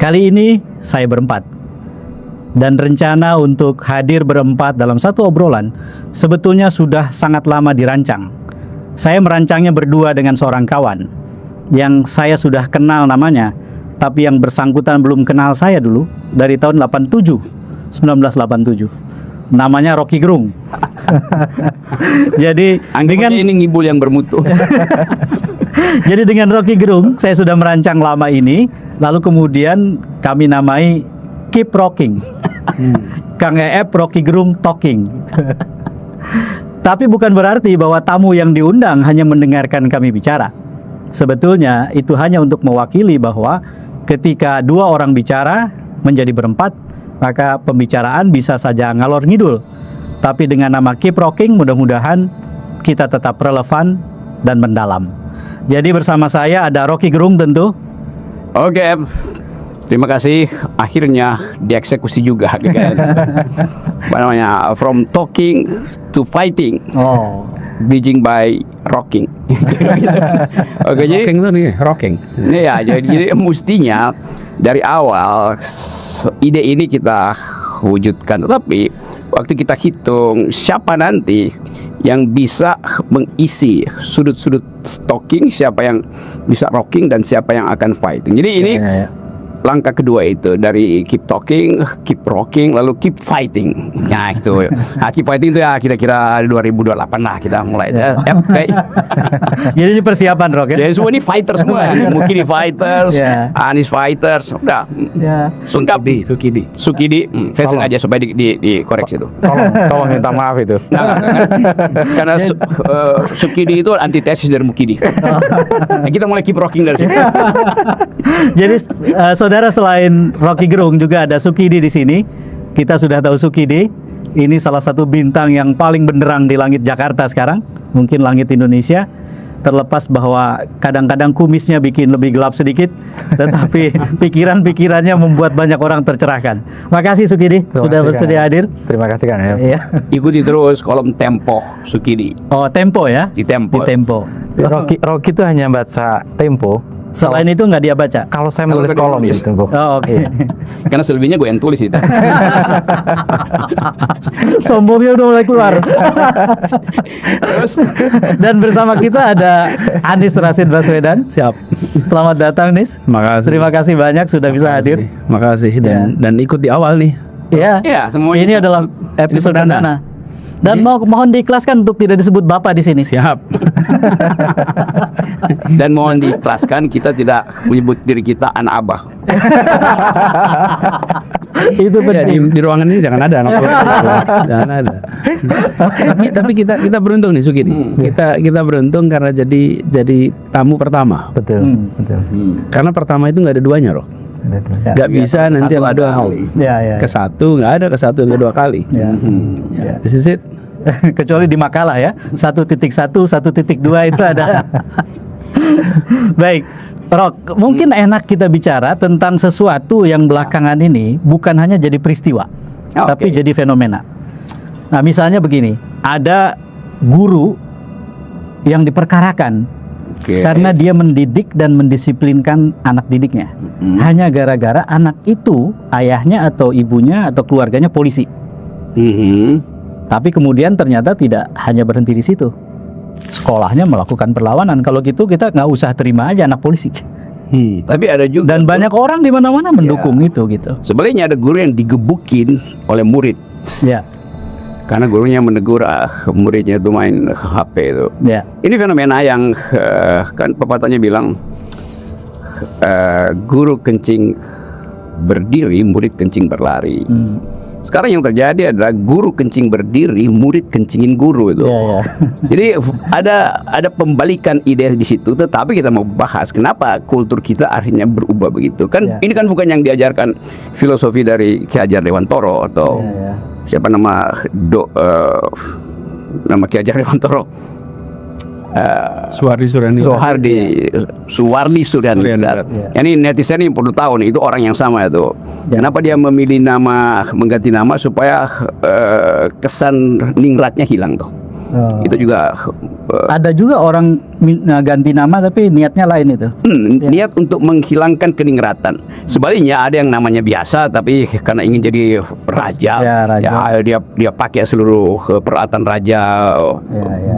Kali ini saya berempat. Dan rencana untuk hadir berempat dalam satu obrolan sebetulnya sudah sangat lama dirancang. Saya merancangnya berdua dengan seorang kawan yang saya sudah kenal namanya, tapi yang bersangkutan belum kenal saya dulu dari tahun 1987. Namanya Rocky Gerung. Jadi dengan ini ngibul yang bermutu. Jadi dengan Rocky Gerung saya sudah merancang lama ini, lalu kemudian kami namai Keep Rocking. Kang EF Rocky Gerung Talking. Tapi bukan berarti bahwa tamu yang diundang hanya mendengarkan kami bicara. Sebetulnya itu hanya untuk mewakili bahwa ketika dua orang bicara menjadi berempat, maka pembicaraan bisa saja ngalor ngidul. Tapi dengan nama Keep Rocking mudah-mudahan kita tetap relevan dan mendalam. Jadi bersama saya ada Rocky Gerung tentu. Oke, terima kasih. Akhirnya dieksekusi juga kan. Apa namanya? From talking to fighting. Oh, Bridging by rocking. Oke, jadi Rocking tuh nih, rocking. ya, jadi mestinya dari awal ide ini kita wujudkan, tetapi waktu kita hitung siapa nanti yang bisa mengisi sudut-sudut talking, siapa yang bisa rocking dan siapa yang akan fighting. Jadi ini langkah kedua itu dari keep talking, keep rocking, lalu keep fighting. Nah itu, keep fighting itu ya kira-kira 2028 lah kita mulai. Okay. jadi ini persiapan Rock ya? Jadi semua ini fighter semua. Mungkin fighters, Anies fighters, udah. Sukidi. Saya sengaja supaya dikoreksi itu. Tolong minta maaf itu. Karena Sukidi itu antitesis dari Mukidi. Nah, kita mulai keep rocking dari sini. Jadi saudara, selain Rocky Gerung juga ada Sukidi di sini. Kita sudah tahu Sukidi ini salah satu bintang yang paling benderang di langit Jakarta sekarang, mungkin langit Indonesia. Terlepas bahwa kadang-kadang kumisnya bikin lebih gelap sedikit, tetapi pikiran-pikirannya membuat banyak orang tercerahkan. Makasih Sukidi sudah bersedia hadir. Terima kasih kan ya. Iya. Ikuti terus kolom Tempo Sukidi. Oh, Tempo ya? Di Tempo. Di Tempo. Rocky itu hanya baca Tempo. Selain itu nggak dia baca? Kalau saya menulis kolom di Tempo. Oh, oke. Karena selebihnya gue yang tulis itu. Sombongnya udah mulai keluar. Terus Dan bersama kita ada Anies Rashid Baswedan. Siap. Selamat datang Nis. Makasih. Terima kasih banyak sudah bisa hadir. Makasih dan ikut di awal nih. Ya. Ya, semuanya. Ini adalah episode Ini perdana. perdana. Dan mohon diikhlaskan untuk tidak disebut Bapak di sini. Siap. Dan mohon diikhlaskan kita tidak menyebut diri kita anak abah. Itu Ya, penting. di ruangan ini jangan ada anak jangan ada. tapi kita beruntung nih Sukidi. Kita beruntung karena jadi tamu pertama. Betul. Betul. Karena pertama itu nggak ada duanya loh. Nggak bisa nanti Satu ada dua hal. kali. Ya. Ke satu nggak ada, ke satu kedua kali. Ya. This is it. Kecuali di makalah ya. 1.1, 1.2 itu ada. Baik, Rock, mungkin enak kita bicara tentang sesuatu yang belakangan ini bukan hanya jadi peristiwa, tapi jadi fenomena. Nah, misalnya begini, ada guru yang diperkarakan karena dia mendidik dan mendisiplinkan anak didiknya. Hanya gara-gara anak itu ayahnya atau ibunya atau keluarganya polisi. Tapi kemudian ternyata tidak hanya berhenti di situ. Sekolahnya melakukan perlawanan. Kalau gitu kita nggak usah terima aja anak polisi. Tapi ada juga. Dan banyak orang di mana-mana mendukung itu gitu. Sebenarnya ada guru yang digebukin oleh murid. Ya. Karena gurunya menegur muridnya itu main HP itu. Ya. Ini fenomena yang kan pepatahnya bilang guru kencing berdiri, murid kencing berlari. Sekarang yang terjadi adalah guru kencing berdiri, murid kencingin guru itu. Ya. Jadi ada pembalikan ide di situ. Tetapi kita mau bahas kenapa kultur kita akhirnya berubah begitu. Kan ini kan bukan yang diajarkan filosofi dari Ki Hajar Dewantoro atau siapa nama Ki Hajar Dewantoro. Suwardi Suryani. Ini netizen ini perlu tahu nih, itu orang yang sama itu. Kenapa dia memilih mengganti nama supaya kesan ningratnya hilang tuh. Itu juga ada juga orang ganti nama tapi niatnya lain itu. Niat untuk menghilangkan keningratan. Sebaliknya ada yang namanya biasa tapi karena ingin jadi raja, Ya, raja. dia pakai seluruh peralatan raja,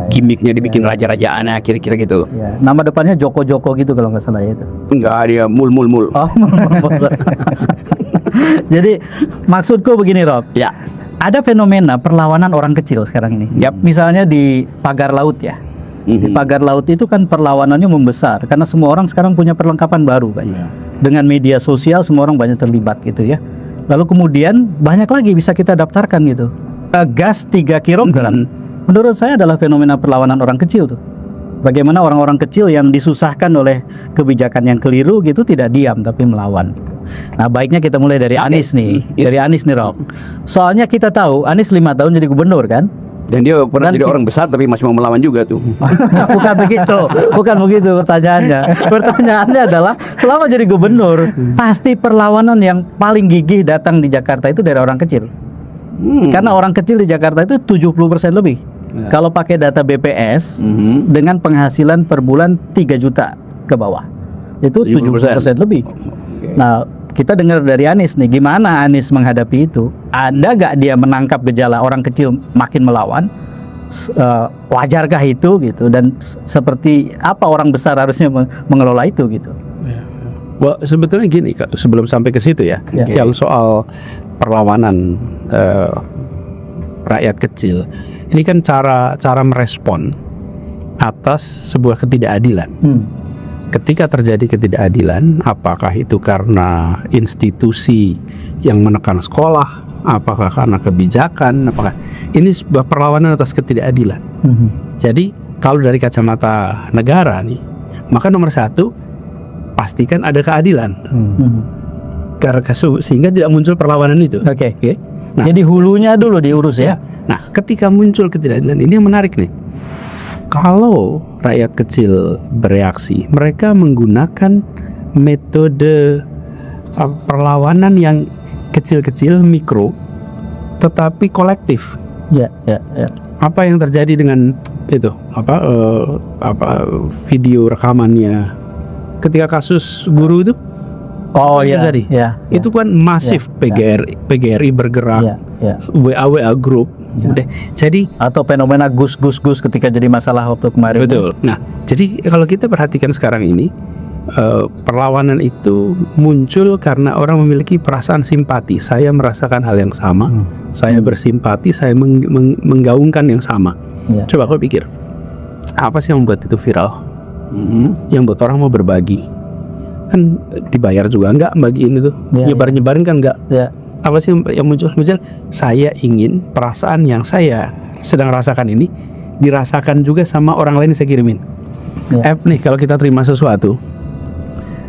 gimmicknya dibikin raja-rajaan, kira-kira gitu. Ya, nama depannya Joko gitu kalau nggak salah ya itu. Enggak, dia mul. Oh. Jadi maksudku begini, Rob. Ya. Ada fenomena perlawanan orang kecil sekarang ini. Yap. Misalnya di pagar laut ya. Di Mhm. pagar laut itu kan perlawanannya membesar karena semua orang sekarang punya perlengkapan baru kan. Dengan media sosial semua orang banyak terlibat gitu ya. Lalu kemudian banyak lagi bisa kita daftarkan gitu. Gas 3 kilogram. Menurut saya adalah fenomena perlawanan orang kecil tuh. Bagaimana orang-orang kecil yang disusahkan oleh kebijakan yang keliru gitu tidak diam tapi melawan. Nah, baiknya kita mulai dari Anies nih. Dari Anies nih, Rob. Soalnya kita tahu Anies 5 tahun jadi gubernur kan? Dan dia pernah Dan jadi orang besar tapi masih mau melawan juga tuh. Bukan begitu. Bukan begitu pertanyaannya. Pertanyaannya adalah selama jadi gubernur, pasti perlawanan yang paling gigih datang di Jakarta itu dari orang kecil. Karena orang kecil di Jakarta itu 70% lebih. Kalau pakai data BPS dengan penghasilan per bulan 3 juta ke bawah. Itu 70% lebih. Nah, kita dengar dari Anies nih, gimana Anies menghadapi itu? Ada gak dia menangkap gejala orang kecil makin melawan? Wajarkah itu gitu? Dan seperti apa orang besar harusnya mengelola itu gitu? Well, sebetulnya gini Kak, sebelum sampai ke situ ya, yang soal perlawanan rakyat kecil, ini kan cara merespon atas sebuah ketidakadilan. Ketika terjadi ketidakadilan, apakah itu karena institusi yang menekan sekolah, apakah karena kebijakan, apakah ini sebuah perlawanan atas ketidakadilan. Jadi kalau dari kacamata negara nih, maka nomor satu pastikan ada keadilan. Karena sehingga tidak muncul perlawanan itu. Oke. Nah, jadi hulunya dulu diurus ya. Nah, ketika muncul ketidakadilan ini yang menarik nih. Kalau rakyat kecil bereaksi, mereka menggunakan metode perlawanan yang kecil-kecil, mikro, tetapi kolektif. Ya. Apa yang terjadi dengan itu? Video rekamannya ketika kasus guru itu? Oh iya. Terjadi. Itu kan masif. PGRI bergerak. WA group. Udah. Jadi atau fenomena gus ketika jadi masalah waktu kemarin. Betul. Nah, jadi kalau kita perhatikan sekarang ini, perlawanan itu muncul karena orang memiliki perasaan simpati. Saya merasakan hal yang sama, saya bersimpati, saya menggaungkan yang sama. Coba kau pikir, apa sih yang membuat itu viral? Yang buat orang mau berbagi, kan dibayar juga enggak bagiin itu, nyebarin kan enggak? Apa sih yang muncul? Saya ingin perasaan yang saya sedang rasakan ini dirasakan juga sama orang lain yang saya kirimin. App nih, kalau kita terima sesuatu,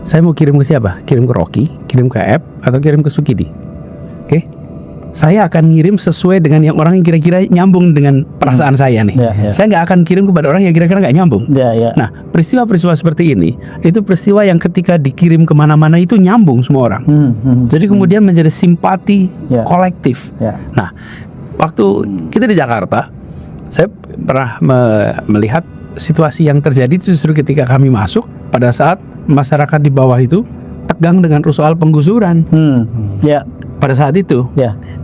saya mau kirim ke siapa? Kirim ke Rocky, kirim ke App, atau kirim ke Sukidi? Oke? Saya akan ngirim sesuai dengan yang orang yang kira-kira nyambung dengan perasaan saya nih. Saya nggak akan kirim kepada orang yang kira-kira nggak nyambung. Nah, peristiwa-peristiwa seperti ini, itu peristiwa yang ketika dikirim kemana-mana itu nyambung semua orang. Jadi kemudian menjadi simpati kolektif. Nah, waktu kita di Jakarta, saya pernah melihat situasi yang terjadi itu justru ketika kami masuk pada saat masyarakat di bawah itu tegang dengan soal penggusuran. Pada saat itu.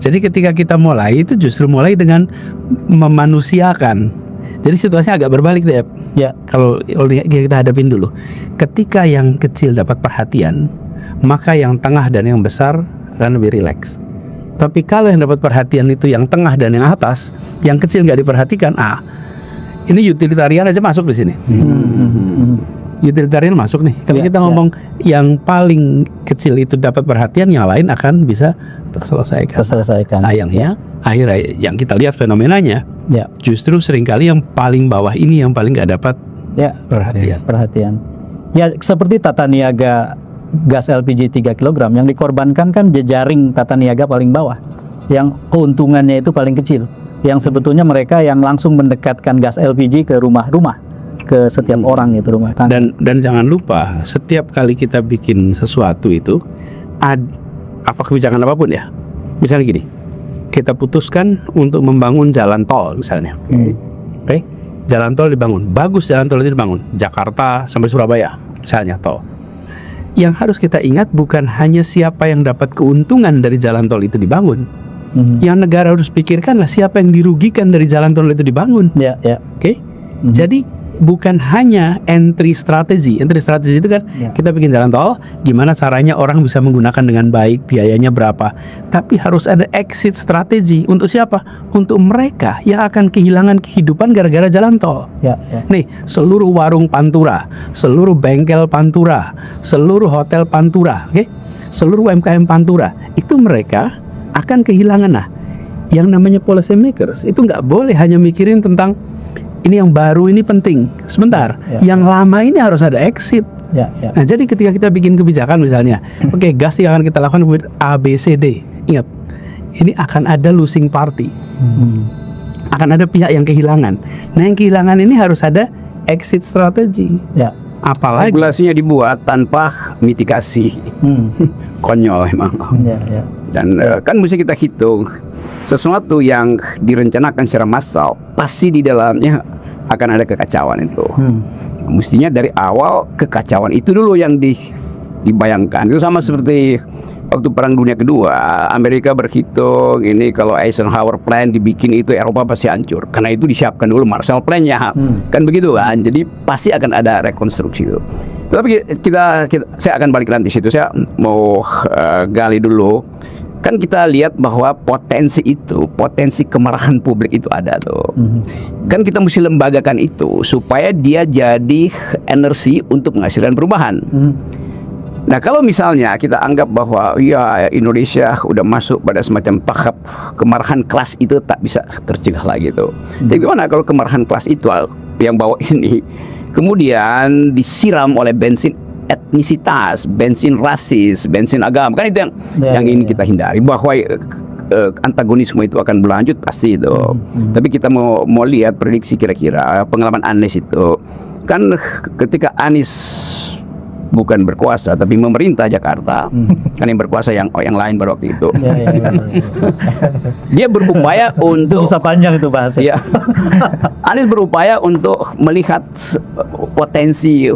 Jadi ketika kita mulai itu justru mulai dengan memanusiakan. Jadi situasinya agak berbalik deh. Kalau kita hadapin dulu. Ketika yang kecil dapat perhatian, maka yang tengah dan yang besar akan lebih rileks. Tapi kalau yang dapat perhatian itu yang tengah dan yang atas, yang kecil nggak diperhatikan, ini utilitarian aja masuk di sini. Utilitarian masuk nih. Kalau kita ngomong yang paling kecil itu dapat perhatian, yang lain akan bisa terselesaikan. Sayangnya, akhirnya yang kita lihat fenomenanya, justru seringkali yang paling bawah ini yang paling nggak dapat perhatian. Ya, seperti tata niaga gas LPG 3 kg yang dikorbankan kan jejaring tata niaga paling bawah, yang keuntungannya itu paling kecil, yang sebetulnya mereka yang langsung mendekatkan gas LPG ke rumah-rumah, ke setiap orang itu rumah tangga. Dan jangan lupa, setiap kali kita bikin sesuatu itu apa kebijakan apapun ya, misalnya gini, kita putuskan untuk membangun jalan tol misalnya. jalan tol dibangun, bagus jalan tol itu dibangun, Jakarta sampai Surabaya misalnya tol. Yang harus kita ingat bukan hanya siapa yang dapat keuntungan dari jalan tol itu dibangun. Yang negara harus pikirkanlah siapa yang dirugikan dari jalan tol itu dibangun. Ya, ya. Oke? Jadi bukan hanya entry strategi. Entry strategi itu kan kita bikin jalan tol, gimana caranya orang bisa menggunakan dengan baik, biayanya berapa. Tapi harus ada exit strategi. Untuk siapa? Untuk mereka yang akan kehilangan kehidupan gara-gara jalan tol. Ya, ya. Nih, seluruh warung Pantura, seluruh bengkel Pantura, seluruh hotel Pantura, oke? Seluruh UMKM Pantura, itu mereka akan kehilangan. Nah, yang namanya policy makers itu nggak boleh hanya mikirin tentang ini yang baru ini penting. Sebentar, yang lama ini harus ada exit. Ya, ya. Nah, jadi ketika kita bikin kebijakan misalnya, oke, gas yang akan kita lakukan A, B, C, D. Ingat, ini akan ada losing party. Akan ada pihak yang kehilangan. Nah, yang kehilangan ini harus ada exit strategi. Ya. Apalagi Regulasinya dibuat tanpa mitigasi. Konyol emang. Ya, ya. Dan kan mesti kita hitung sesuatu yang direncanakan secara massal pasti di dalamnya akan ada kekacauan itu. Mestinya dari awal kekacauan itu dulu yang dibayangkan. Itu sama seperti waktu Perang Dunia Kedua, Amerika berhitung ini kalau Eisenhower Plan dibikin itu Eropa pasti hancur. Karena itu disiapkan dulu Marshall Plan-nya. Kan begitu kan. Jadi pasti akan ada rekonstruksi itu. Tapi saya akan balik nanti situ. Saya mau gali dulu. Kan kita lihat bahwa potensi kemarahan publik itu ada tuh. Kan kita mesti lembagakan itu supaya dia jadi energi untuk menghasilkan perubahan. Nah, kalau misalnya kita anggap bahwa ya Indonesia udah masuk pada semacam tahap kemarahan kelas itu tak bisa tercegah lagi tuh. Tapi gimana kalau kemarahan kelas itu yang bawa ini kemudian disiram oleh bensin etnisitas, bensin rasis, bensin agama, kan itu yang ini kita hindari, bahwa antagonisme itu akan berlanjut pasti itu. Tapi kita mau lihat prediksi kira-kira pengalaman Anies itu kan ketika Anies bukan berkuasa tapi memerintah Jakarta, kan yang berkuasa yang lain pada waktu itu. Dia berupaya untuk Bisa panjang itu bahasa. ya, Anies berupaya untuk melihat potensi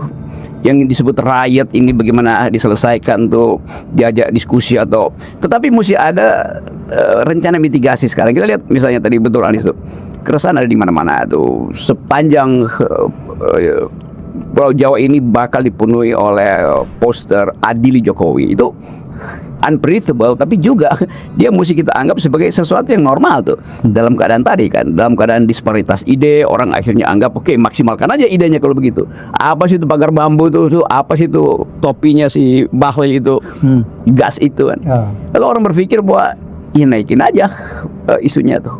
yang disebut rakyat ini bagaimana diselesaikan tuh, diajak diskusi atau, tetapi mesti ada rencana mitigasi. Sekarang kita lihat misalnya tadi betul Anies tuh keresahan ada di mana-mana tuh, sepanjang Pulau Jawa ini bakal dipenuhi oleh poster Adili Jokowi. Itu unpredictable, tapi juga dia mesti kita anggap sebagai sesuatu yang normal tuh. Dalam keadaan tadi kan, dalam keadaan disparitas ide, orang akhirnya anggap oke, maksimalkan aja idenya kalau begitu. Apa sih itu pagar bambu tuh, apa sih itu topinya si Bahlil itu, gas itu kan. Lalu orang berpikir bahwa ya naikin aja isunya tuh,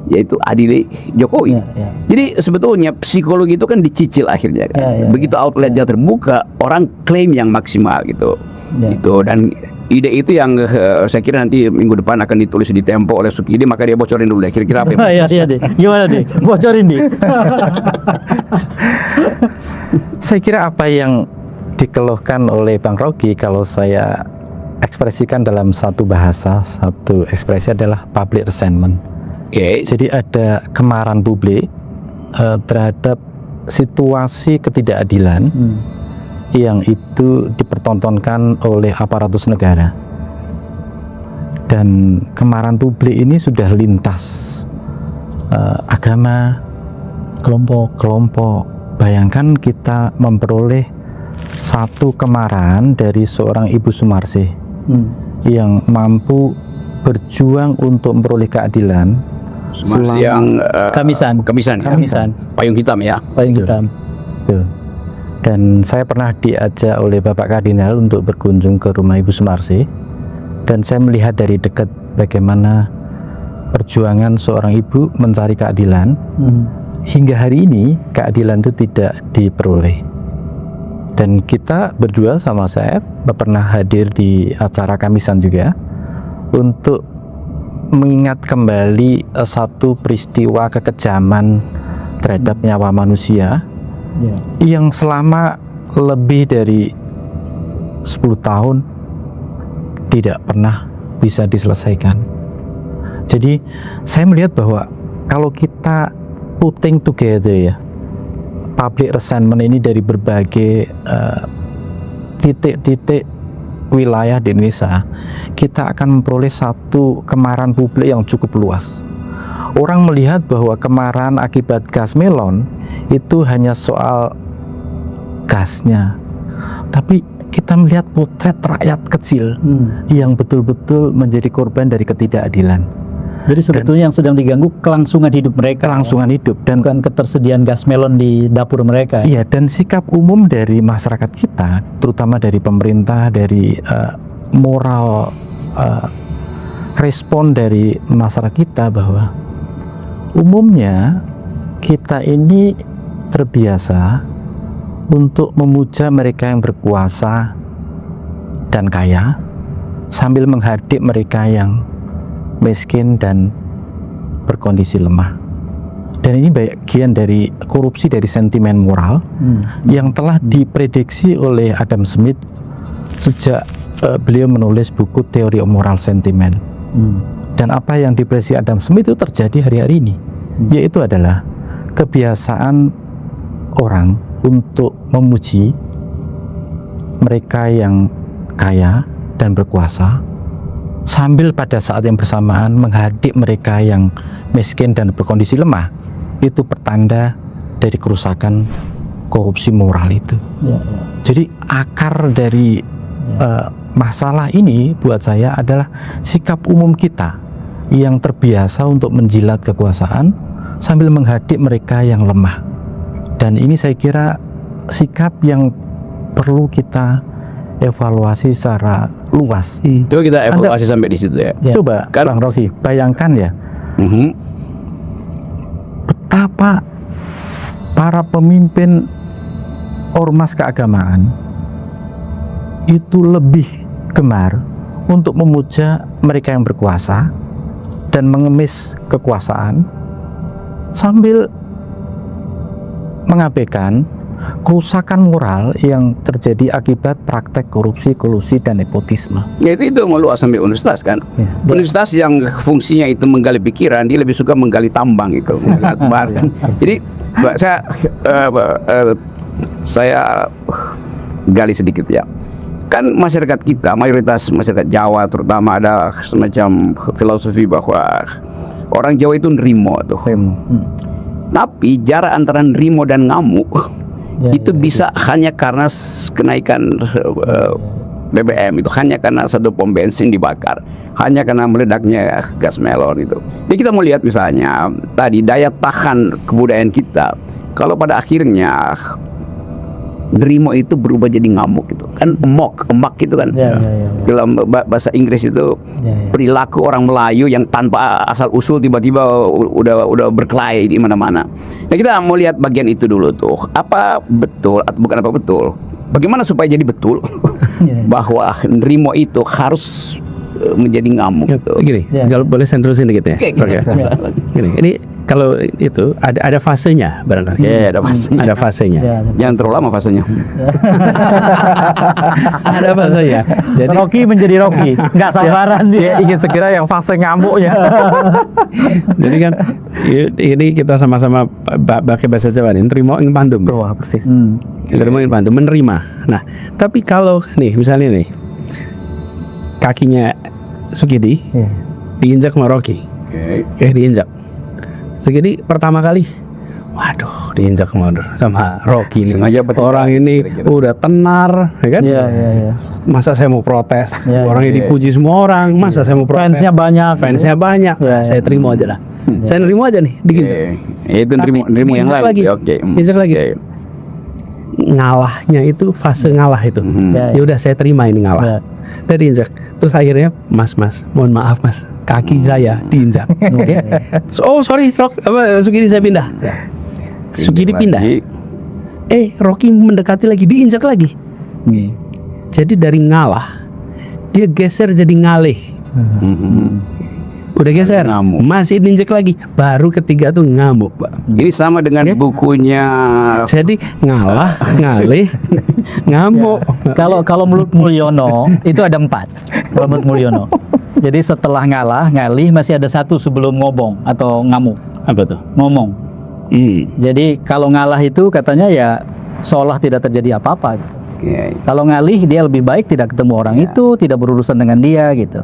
yaitu Adili Jokowi. Jadi sebetulnya psikologi itu kan dicicil akhirnya kan. Begitu outletnya terbuka, orang klaim yang maksimal gitu. Gitu. Dan ide itu yang saya kira nanti minggu depan akan ditulis di Tempo oleh Sukidi, maka dia bocorin dulu deh kira-kira apa. Iya deh. Gimana deh? Bocorin deh. Saya kira apa yang dikeluhkan oleh Bang Rocky kalau saya ekspresikan dalam satu bahasa, satu ekspresi adalah public resentment. Jadi ada kemarahan publik terhadap situasi ketidakadilan yang itu dipertontonkan oleh aparatus negara, dan kemarahan publik ini sudah lintas agama, kelompok. Bayangkan kita memperoleh satu kemarahan dari seorang Ibu Sumarsih yang mampu berjuang untuk memperoleh keadilan. Yang Kamisan. Payung hitam ya. Payung hitam. Dan saya pernah diajak oleh Bapak Kardinal untuk berkunjung ke rumah Ibu Sumarsih, dan saya melihat dari dekat bagaimana perjuangan seorang ibu mencari keadilan. Hingga hari ini keadilan itu tidak diperoleh. Dan kita berdua sama saya pernah hadir di acara Kamisan juga untuk mengingat kembali satu peristiwa kekejaman terhadap nyawa manusia yang selama lebih dari 10 tahun tidak pernah bisa diselesaikan. Jadi saya melihat bahwa kalau kita putting together ya public resentment ini dari berbagai titik-titik wilayah di Indonesia, kita akan memperoleh satu kemarahan publik yang cukup luas. Orang melihat bahwa kemarahan akibat gas melon itu hanya soal gasnya, tapi kita melihat potret rakyat kecil yang betul-betul menjadi korban dari ketidakadilan. Jadi sebetulnya yang sedang diganggu kelangsungan hidup mereka, Kelangsungan hidup dan bukan ketersediaan gas melon di dapur mereka. iya, dan sikap umum dari masyarakat kita, terutama dari pemerintah, dari moral respon dari masyarakat kita, bahwa umumnya kita ini terbiasa untuk memuja mereka yang berkuasa dan kaya sambil menghardik mereka yang miskin dan berkondisi lemah. Dan ini bagian dari korupsi dari sentimen moral yang telah diprediksi oleh Adam Smith sejak beliau menulis buku Teori Moral Sentimen. Dan apa yang diprediksi Adam Smith itu terjadi hari-hari ini, yaitu adalah kebiasaan orang untuk memuji mereka yang kaya dan berkuasa sambil pada saat yang bersamaan menghardik mereka yang miskin dan berkondisi lemah. Itu pertanda dari kerusakan korupsi moral itu. Jadi akar dari masalah ini buat saya adalah sikap umum kita yang terbiasa untuk menjilat kekuasaan sambil menghardik mereka yang lemah. Dan ini saya kira sikap yang perlu kita evaluasi secara luas. Coba kita evaluasi sampai di situ ya. Coba Kan- Bang Rofi, bayangkan ya betapa para pemimpin ormas keagamaan itu lebih gemar untuk memuja mereka yang berkuasa dan mengemis kekuasaan sambil mengabaikan kerusakan moral yang terjadi akibat praktek korupsi, kolusi, dan nepotisme. Ya itu meluas sampai universitas kan. Universitas yang fungsinya itu menggali pikiran, dia lebih suka menggali tambang itu, menggali akbar kan. Jadi Mbak, saya gali sedikit ya. Kan masyarakat kita, mayoritas masyarakat Jawa terutama ada semacam filosofi bahwa orang Jawa itu nerimo tuh. Tapi jarak antara nerimo dan ngamuk itu bisa hanya karena kenaikan BBM itu, hanya karena satu pom bensin dibakar, hanya karena meledaknya gas melon itu. Jadi kita mau lihat misalnya tadi daya tahan kebudayaan kita, kalau pada akhirnya nerimo itu berubah jadi ngamuk gitu kan, emak gitu kan. Dalam bahasa Inggris itu perilaku orang Melayu yang tanpa asal usul tiba-tiba udah berkelahi di mana-mana. Nah kita mau lihat bagian itu dulu tuh, apa betul atau bukan apa betul, bagaimana supaya jadi betul bahwa nerimo itu harus menjadi ngamuk gitu. Gini, kalau boleh saya terusin dikit ya. Oke. Gini, ini kalau itu ada fasenya barangkali. Ada fasenya. Ada fasenya. Jangan terlalu lama fasenya. Ada fasenya. Jadi Rocky menjadi Rocky, nggak sabaran dia. Ingin segera yang fase ngamuknya. jadi kan ini kita sama-sama pakai bahasa Jawa nih, terima ing pandum. Wah, persis. Terima ing pandum, menerima. Nah, tapi kalau nih misalnya nih kakinya Sukidi diinjak sama Rocky. Diinjak. Sukidi pertama kali, waduh, diinjak sama Rocky nih. Sengaja betul. Orang ini Kira-kira. udah tenar, ya kan? Masa saya mau protes? Orangnya dipuji semua orang, masa saya mau protes? Fansnya banyak. Fansnya banyak. Saya terima aja lah. Saya nerima aja nih, diinjak. Itu nerimo yang diinjak lain. lagi. Oke. Diinjak lagi. Ngalahnya itu fase ngalah itu. Ya udah saya terima ini ngalah. Udah diinjak. Terus akhirnya Mas, mohon maaf Mas, kaki saya diinjak. Oke. Oh sorry, Sukidi saya pindah. Sukidi pindah. Rocky mendekati lagi, diinjak lagi. Jadi dari ngalah dia geser jadi ngalih. Udah geser, Ngamuk. masih diinjek lagi, baru ketiga tuh ngamuk, Pak. Ini sama dengan bukunya. Jadi ngalah, ngalih, ngamuk. Kalau menurut Mulyono itu ada 4. Kalau menurut Mulyono. Jadi setelah ngalah, ngalih masih ada 1 sebelum ngomong atau ngamuk. Apa tuh? Ngomong. Jadi kalau ngalah itu katanya ya seolah tidak terjadi apa-apa. Oke. Kalau ngalih dia lebih baik tidak ketemu orang itu, tidak berurusan dengan dia gitu.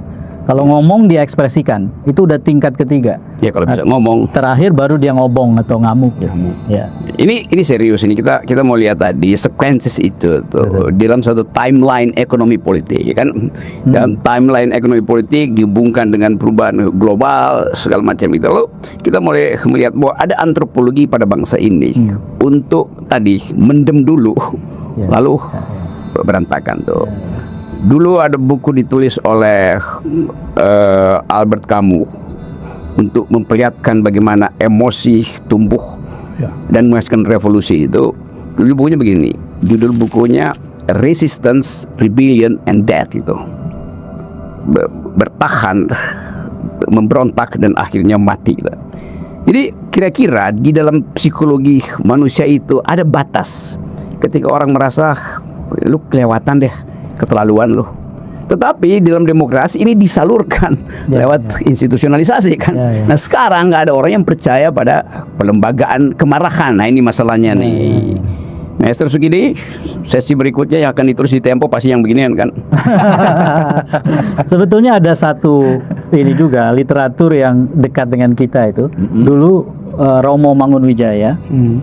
Kalau ngomong dia ekspresikan, itu udah tingkat ketiga. Ya kalau bisa ngomong. Terakhir baru dia ngobong atau ngamuk. Gitu. Ya. Ini serius, ini kita mau lihat tadi sequences itu tuh dalam satu timeline ekonomi politik, ya kan? Dalam timeline ekonomi politik dihubungkan dengan perubahan global segala macam itu. Lalu kita mulai melihat bahwa ada antropologi pada bangsa ini untuk tadi mendem dulu, lalu berantakan tuh. Dulu ada buku ditulis oleh Albert Camus untuk memperlihatkan bagaimana emosi tumbuh dan menghasilkan revolusi itu. Dulu bukunya begini, judul bukunya Resistance, Rebellion, and Death itu. Bertahan, memberontak dan akhirnya mati. Jadi kira-kira di dalam psikologi manusia itu ada batas ketika orang merasa lu kelewatan deh, keterlaluan lu. Tetapi di dalam demokrasi ini disalurkan lewat institusionalisasi kan. Nah sekarang nggak ada orang yang percaya pada pelembagaan kemarahan. Nah ini masalahnya nih. Master Sukidi, sesi berikutnya yang akan ditulis di Tempo pasti yang beginian kan. Sebetulnya ada satu ini juga literatur yang dekat dengan kita itu. Dulu Romo Mangunwijaya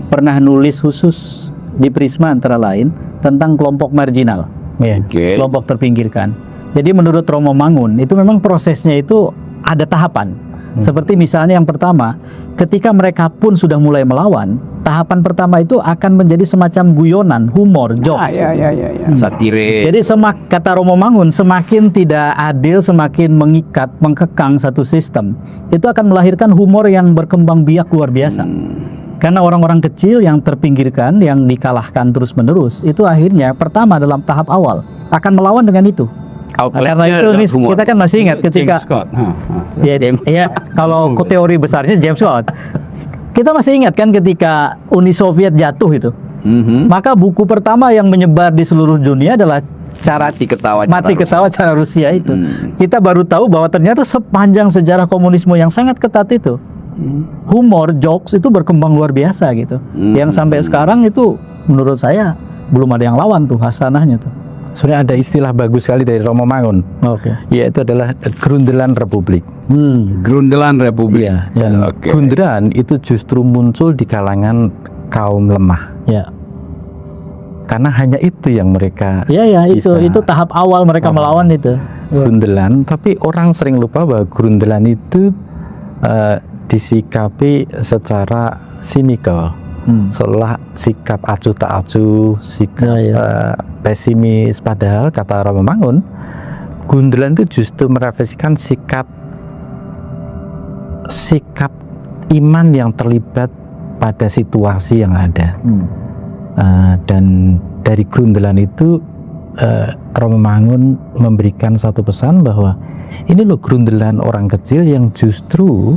pernah nulis khusus di Prisma antara lain tentang kelompok marginal. Kelompok terpinggirkan. Jadi menurut Romo Mangun itu memang prosesnya itu ada tahapan. Seperti misalnya yang pertama, ketika mereka pun sudah mulai melawan, tahapan pertama itu akan menjadi semacam guyonan, humor, jokes. Satire. Jadi kata Romo Mangun, semakin tidak adil, semakin mengikat, mengkekang satu sistem, itu akan melahirkan humor yang berkembang biak luar biasa. Karena orang-orang kecil yang terpinggirkan, yang dikalahkan terus-menerus, itu akhirnya pertama dalam tahap awal akan melawan dengan itu. Karena itu kita kan masih ingat ketika kalau teori besarnya James Scott, kita masih ingat kan ketika Uni Soviet jatuh itu, maka buku pertama yang menyebar di seluruh dunia adalah mati ketawa cara Rusia itu. Kita baru tahu bahwa ternyata sepanjang sejarah komunisme yang sangat ketat itu, humor, jokes itu berkembang luar biasa gitu. Yang sampai sekarang itu menurut saya belum ada yang lawan tuh hasanahnya tuh. Sebenarnya ada istilah bagus sekali dari Romo Mangun, yaitu adalah Grundelan Republik. Grundelan Republik. Ya, Grundelan itu justru muncul di kalangan kaum lemah. Ya. Karena hanya itu yang mereka. Itu tahap awal mereka melawan itu. Grundelan, tapi orang sering lupa bahwa Grundelan itu disikapi secara sinikal. Seolah sikap acuh tak acuh, sikap pesimis. Padahal kata Romo Mangun, Grundelan itu justru merefleksikan sikap iman yang terlibat pada situasi yang ada. Dan dari Grundelan itu Romo Mangun memberikan satu pesan bahwa ini loh Grundelan orang kecil yang justru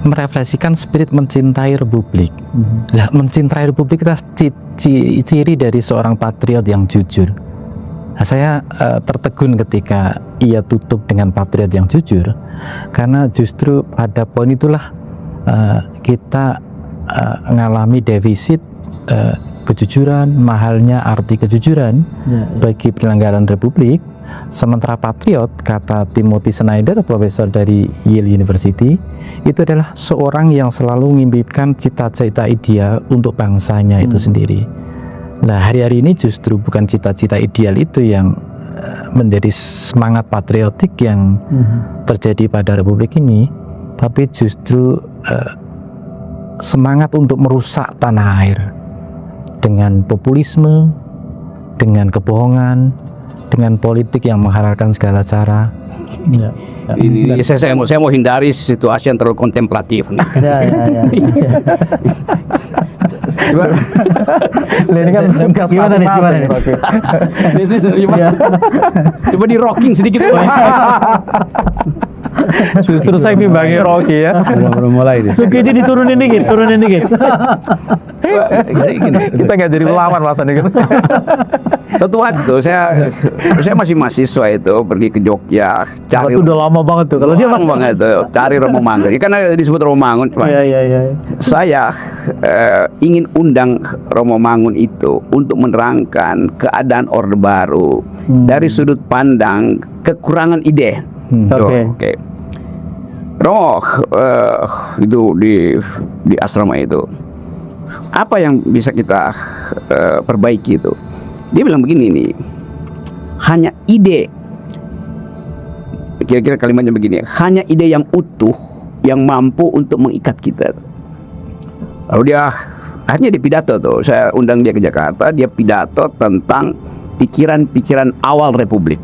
merefleksikan spirit mencintai Republik. Mencintai Republik adalah ciri dari seorang patriot yang jujur. Saya tertegun ketika ia tutup dengan patriot yang jujur, karena justru pada poin itulah kita mengalami defisit kejujuran, mahalnya arti kejujuran bagi penyelenggaraan Republik. Sementara patriot, kata Timothy Snyder, profesor dari Yale University, itu adalah seorang yang selalu mengimpikan cita-cita ideal untuk bangsanya itu sendiri. Nah, hari-hari ini justru bukan cita-cita ideal itu yang menjadi semangat patriotik yang terjadi pada Republik ini, tapi justru semangat untuk merusak tanah air dengan populisme, dengan kebohongan, dengan politik yang menghalalkan segala cara. Ini saya mau hindari situasi yang terlalu kontemplatif. Ini kan gimana nih? Coba di rocking sedikit. Justru saya imbangi Rocky ya. Udah mulai deh. Sukidi diturunin dikit. Jadi gini, Kita nggak jadi lawan Mas Andi kan. Satu waktu saya masih mahasiswa itu pergi ke Jogja cari Itu udah lama banget tuh. Kalau dia Lama banget tuh, cari Romo Mangun. Ya, karena disebut Romo Mangun, Pak. Iya. Saya ingin undang Romo Mangun itu untuk menerangkan keadaan Orde Baru dari sudut pandang kekurangan ide. Oke. Romo itu di asrama itu apa yang bisa kita perbaiki itu? Dia bilang begini nih, hanya ide. Kira-kira kalimatnya begini, hanya ide yang utuh yang mampu untuk mengikat kita. Lalu dia akhirnya dia pidato tuh, saya undang dia ke Jakarta, dia pidato tentang pikiran-pikiran awal Republik.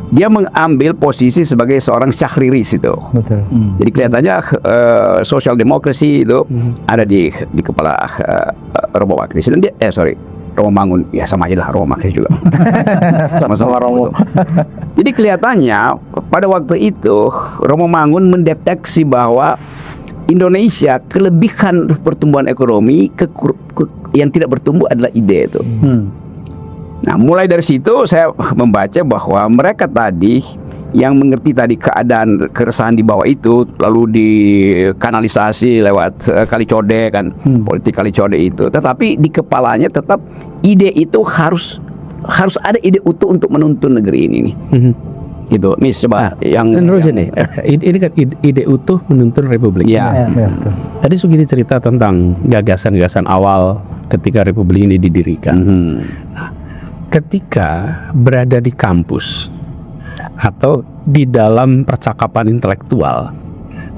Dia mengambil posisi sebagai seorang Syahriris itu. Betul. Jadi kelihatannya sosial demokrasi itu ada di kepala Romo Makris. Dan dia Romo Mangun, ya sama aja lah Romo Makris juga. Sama-sama Romo. Jadi kelihatannya pada waktu itu Romo Mangun mendeteksi bahwa Indonesia kelebihan pertumbuhan ekonomi yang tidak bertumbuh adalah ide itu. Nah, mulai dari situ saya membaca bahwa mereka tadi yang mengerti tadi keadaan keresahan di bawah itu lalu dikanalisasi lewat Kali Code kan, politik Kali Code itu. Tetapi di kepalanya tetap ide itu harus ada ide utuh untuk menuntun negeri ini nih. Gitu. Nih coba yang terusin nih. Ini kan ide utuh menuntun Republik. Ya. Betul. Tadi Sugiri cerita tentang gagasan-gagasan awal ketika Republik ini didirikan. Nah, ketika berada di kampus atau di dalam percakapan intelektual,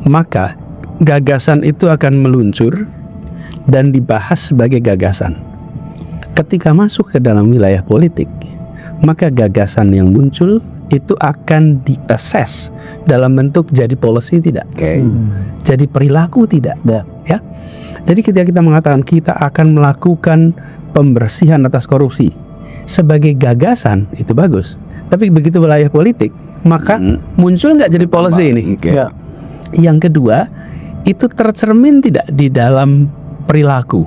maka gagasan itu akan meluncur dan dibahas sebagai gagasan. Ketika masuk ke dalam wilayah politik, maka gagasan yang muncul itu akan diassess dalam bentuk jadi policy tidak, jadi perilaku tidak, ya. Jadi ketika kita mengatakan kita akan melakukan pembersihan atas korupsi sebagai gagasan, itu bagus. Tapi begitu wilayah politik, maka muncul nggak jadi policy ini. Ya. Yang kedua, itu tercermin tidak di dalam perilaku.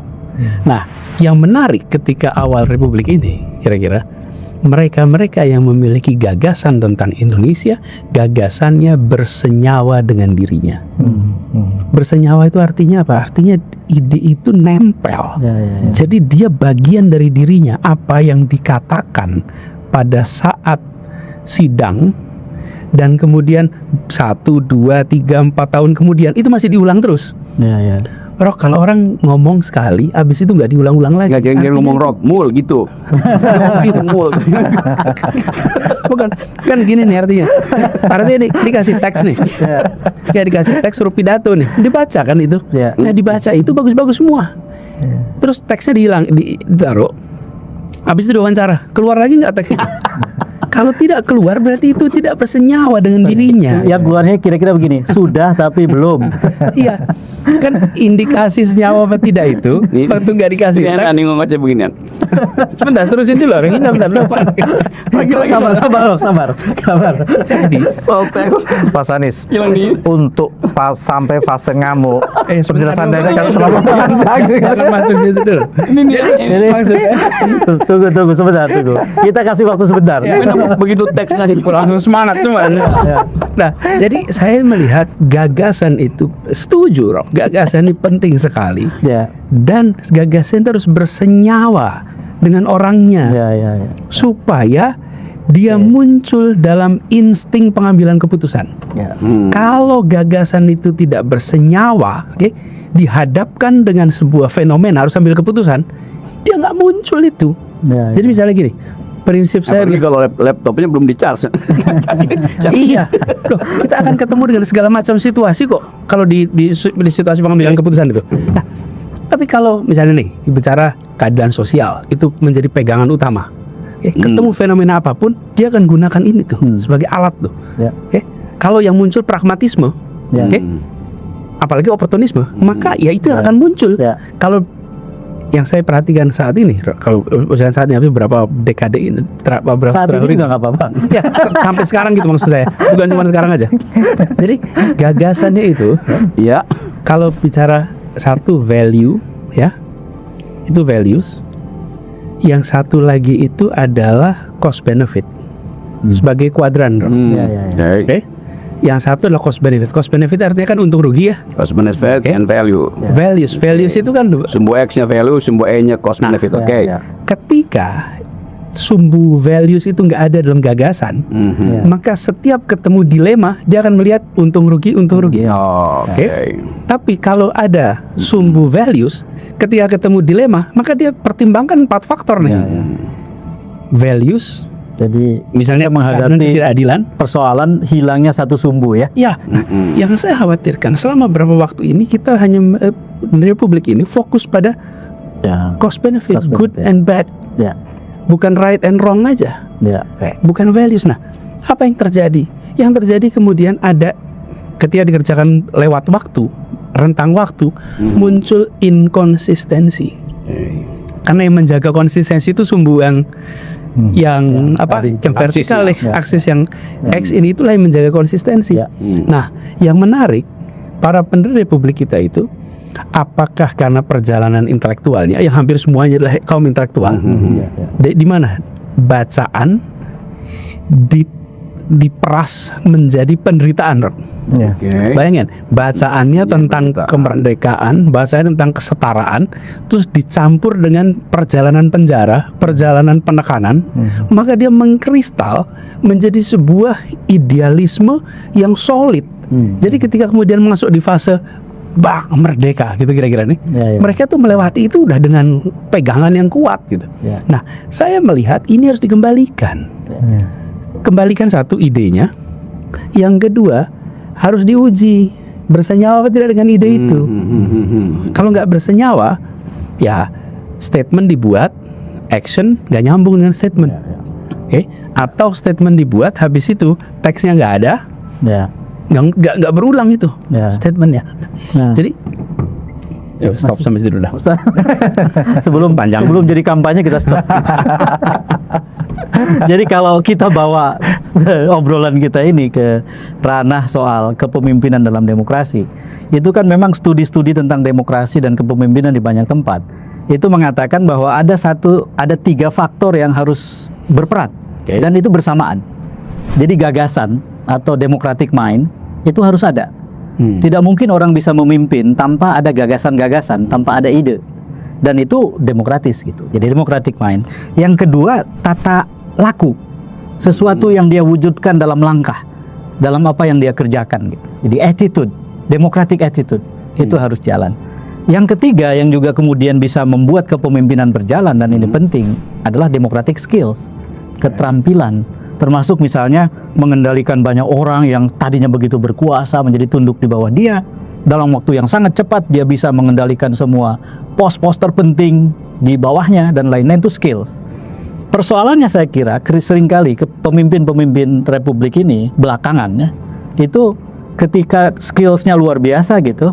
Nah, yang menarik ketika awal Republik ini, kira-kira mereka-mereka yang memiliki gagasan tentang Indonesia, gagasannya bersenyawa dengan dirinya. Bersenyawa itu artinya apa? Artinya ide itu nempel. Jadi dia bagian dari dirinya. Apa yang dikatakan pada saat sidang dan kemudian 1, 2, 3, 4 tahun kemudian itu masih diulang terus. Rock, kalau orang ngomong sekali, abis itu nggak diulang-ulang lagi. Nggak jangan ngomong rock, mul gitu. Mul. Bukan, kan gini nih artinya. Artinya dikasih teks nih. Kayak dikasih teks suruh pidato nih. Dibaca kan itu. Nah, dibaca itu bagus-bagus semua. Terus teksnya ditaruh. Abis itu diwawancara. Keluar lagi nggak teks itu? Kalau tidak keluar berarti itu tidak bersenyawa dengan dirinya. Ya keluarnya kira-kira begini, sudah tapi belum. Iya, kan indikasi senyawa apa tidak itu waktu nggak dikasih Ini teks. aneh ngomongnya beginian. Sebentar, terusin dulu. Bentar. Sabar. Jadi, Pak Sanis, Hilang nih. untuk sampai fase ngamuk, penjelasan dari kasus Jangan panjang. masuk situ dulu. Ini Maksudnya tunggu sebentar. Kita kasih waktu sebentar. Begitu teks ngasih langsung semangat cuman. Nah, jadi saya melihat gagasan itu setuju, Rob. Gagasan ini penting sekali. Ya. Dan gagasan itu harus bersenyawa dengan orangnya. Ya. Supaya dia muncul dalam insting pengambilan keputusan. Kalau gagasan itu tidak bersenyawa, dihadapkan dengan sebuah fenomena harus ambil keputusan, dia nggak muncul itu. Jadi misalnya gini, prinsip saya Apalagi kalau laptopnya belum di-charge. iya, loh, kita akan ketemu dengan segala macam situasi kok kalau di situasi pengambilan keputusan itu. Nah, tapi kalau misalnya nih bicara keadaan sosial itu menjadi pegangan utama. Ketemu fenomena apapun dia akan gunakan ini tuh sebagai alat tuh. Kalau yang muncul pragmatisme, apalagi oportunisme, maka ya itu yang akan muncul. Kalau yang saya perhatikan saat ini, kalau misalnya saat ini beberapa dekade ini, berapa Saat ini nggak apa-apa. ya, sampai sekarang gitu maksud saya, bukan cuma sekarang aja. Jadi gagasannya itu, Iya. kalau bicara satu value, ya, itu values. Yang satu lagi itu adalah cost benefit sebagai kuadran. Ya, ya, ya. Okay. Oke. Yang satu adalah cost benefit. Cost benefit artinya kan untung rugi ya. Cost benefit Okay. and value. Values itu kan Sumbu X-nya value, sumbu E-nya cost benefit. Ya, Oke. ya. ketika sumbu values itu nggak ada dalam gagasan, Mhm. Ya. maka setiap ketemu dilema dia akan melihat untung rugi. Oh, Oke. Tapi kalau ada sumbu values, ketika ketemu dilema, maka dia pertimbangkan 4 faktor nih. Ya, ya. Values, Jadi misalnya menghadapi ketidakadilan. persoalan hilangnya satu sumbu ya. Ya, nah, yang saya khawatirkan selama beberapa waktu ini kita hanya di Republik ini fokus pada Ya. cost benefit, Cost good benefit. and bad, Ya. bukan right and wrong aja, Ya. bukan values. Nah, apa yang terjadi? Yang terjadi kemudian ada ketika dikerjakan lewat waktu, rentang waktu, muncul inkonsistensi. Karena yang menjaga konsistensi itu sumbu yang apa? Yang vertikal nih, ya. aksis yang X ini itulah yang menjaga konsistensi. Ya. Nah, yang menarik para pendiri Republik kita itu, apakah karena perjalanan intelektualnya yang hampir semuanya adalah kaum intelektual, Ya, ya. di mana bacaan diperas menjadi penderitaan. Ya. Oke. Bayangin, bacaannya tentang penderitaan. kemerdekaan, bacaannya tentang kesetaraan, terus dicampur dengan perjalanan penjara, perjalanan penekanan, maka dia mengkristal menjadi sebuah idealisme yang solid. Jadi ketika kemudian masuk di fase merdeka gitu kira-kira nih, Ya, ya. mereka tuh melewati itu udah dengan pegangan yang kuat gitu. Ya. Nah, saya melihat ini harus dikembalikan. Ya. Kembalikan satu idenya, yang kedua harus diuji bersenyawa apa tidak dengan ide itu. Kalau nggak bersenyawa, ya statement dibuat, action nggak nyambung dengan statement. Oke? Atau statement dibuat, habis itu teksnya nggak ada, Ya. nggak berulang itu Ya. statementnya. Nah. Jadi, stop sampai situ udah. sebelum Panjang. sebelum jadi kampanye kita stop. Jadi kalau kita bawa obrolan kita ini ke ranah soal kepemimpinan dalam demokrasi, itu kan memang studi-studi tentang demokrasi dan kepemimpinan di banyak tempat itu mengatakan bahwa ada 3 faktor yang harus berperan, dan itu bersamaan. Jadi gagasan atau democratic mind itu harus ada. Tidak mungkin orang bisa memimpin tanpa ada gagasan-gagasan, tanpa ada ide. Dan itu demokratis gitu. Jadi democratic mind. Yang kedua, tata laku. Sesuatu yang dia wujudkan dalam langkah, dalam apa yang dia kerjakan gitu. Jadi attitude, democratic attitude itu harus jalan. Yang ketiga yang juga kemudian bisa membuat kepemimpinan berjalan, dan ini penting, adalah democratic skills, keterampilan. Termasuk misalnya mengendalikan banyak orang yang tadinya begitu berkuasa menjadi tunduk di bawah dia. Dalam waktu yang sangat cepat dia bisa mengendalikan semua pos-pos terpenting di bawahnya dan lain-lain, itu skills. Persoalannya saya kira seringkali pemimpin-pemimpin Republik ini belakangan ya, itu ketika skillsnya luar biasa gitu,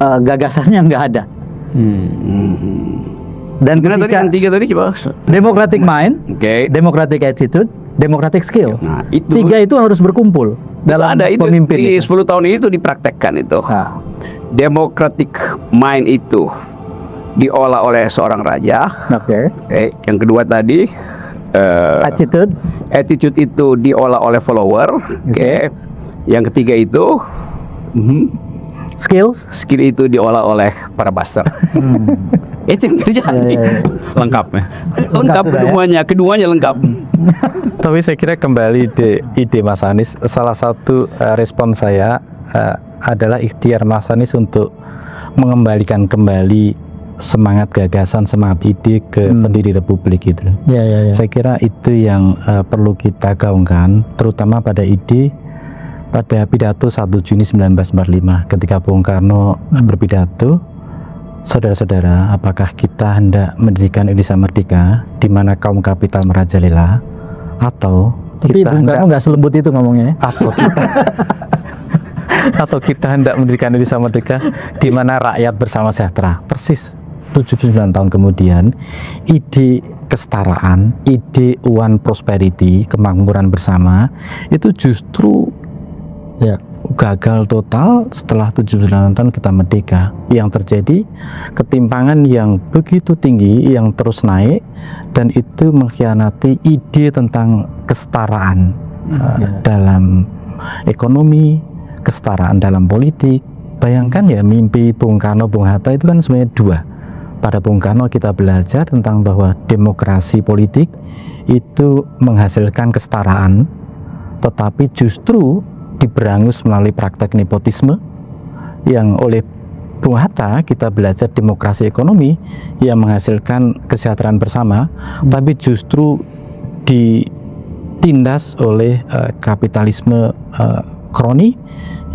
gagasannya nggak ada. Dan Gimana tadi ketika yang 3 tadi coba? democratic mind, Oke. democratic attitude, democratic skill. Nah, itu 3 itu harus berkumpul dalam ada itu pemimpin di itu. 10 tahun ini itu dipraktekkan itu. Nah. Democratic mind itu diolah oleh seorang raja. Oke. Yang kedua tadi Attitude, attitude itu diolah oleh follower. Oke. Yang ketiga itu skill, skill itu diolah oleh para buster. Itu yang terjadi. Ya, ya, ya. Lengkap ya. Lengkap sudah ya. keduanya lengkap. Tapi saya kira kembali ide Mas Anies, salah satu respon saya adalah ikhtiar Mas Anies untuk mengembalikan kembali semangat gagasan, semangat ide ke pendiri Republik itu. Ya, ya, ya. Saya kira itu yang perlu kita gaungkan, terutama pada ide pada pidato 1 Juni 1945 ketika Bung Karno berpidato. Saudara-saudara, apakah kita hendak mendirikan Indonesia merdeka di mana kaum kapital merajalela, atau Tapi kita Bung Karno nggak selembut itu ngomongnya ya. atau kita hendak mendirikan Indonesia merdeka di mana rakyat bersama sejahtera? Persis 79 tahun kemudian, ide kesetaraan, ide one prosperity, kemakmuran bersama itu justru Ya. gagal total setelah 79 tahun kita merdeka. Yang terjadi ketimpangan yang begitu tinggi yang terus naik, dan itu mengkhianati ide tentang kesetaraan dalam ekonomi, kesetaraan dalam politik. Bayangkan ya, mimpi Bung Karno, Bung Hatta itu kan sebenarnya dua. Pada Bung Karno kita belajar tentang bahwa demokrasi politik itu menghasilkan kesetaraan, tetapi justru diberangus melalui praktek nepotisme. Yang oleh Bung Hatta kita belajar demokrasi ekonomi yang menghasilkan kesejahteraan bersama, tapi justru ditindas oleh kapitalisme kroni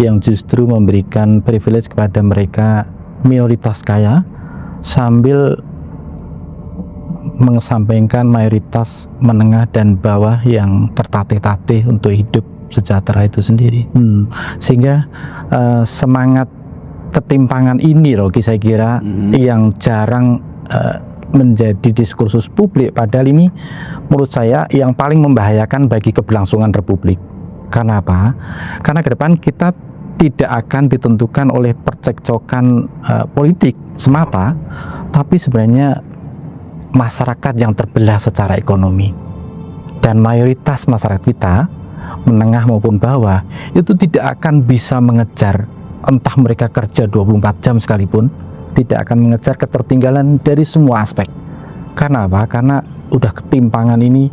yang justru memberikan privilege kepada mereka minoritas kaya sambil mengesampingkan mayoritas menengah dan bawah yang tertatih-tatih untuk hidup sejahtera itu sendiri. Sehingga semangat ketimpangan ini, Rocky, saya kira yang jarang menjadi diskursus publik, padahal ini menurut saya yang paling membahayakan bagi keberlangsungan republik. Karena apa? Karena ke depan kita tidak akan ditentukan oleh percekcokan politik semata, tapi sebenarnya masyarakat yang terbelah secara ekonomi. Dan mayoritas masyarakat kita, menengah maupun bawah, itu tidak akan bisa mengejar, entah mereka kerja 24 jam sekalipun, tidak akan mengejar ketertinggalan dari semua aspek. Karena apa? Karena udah ketimpangan ini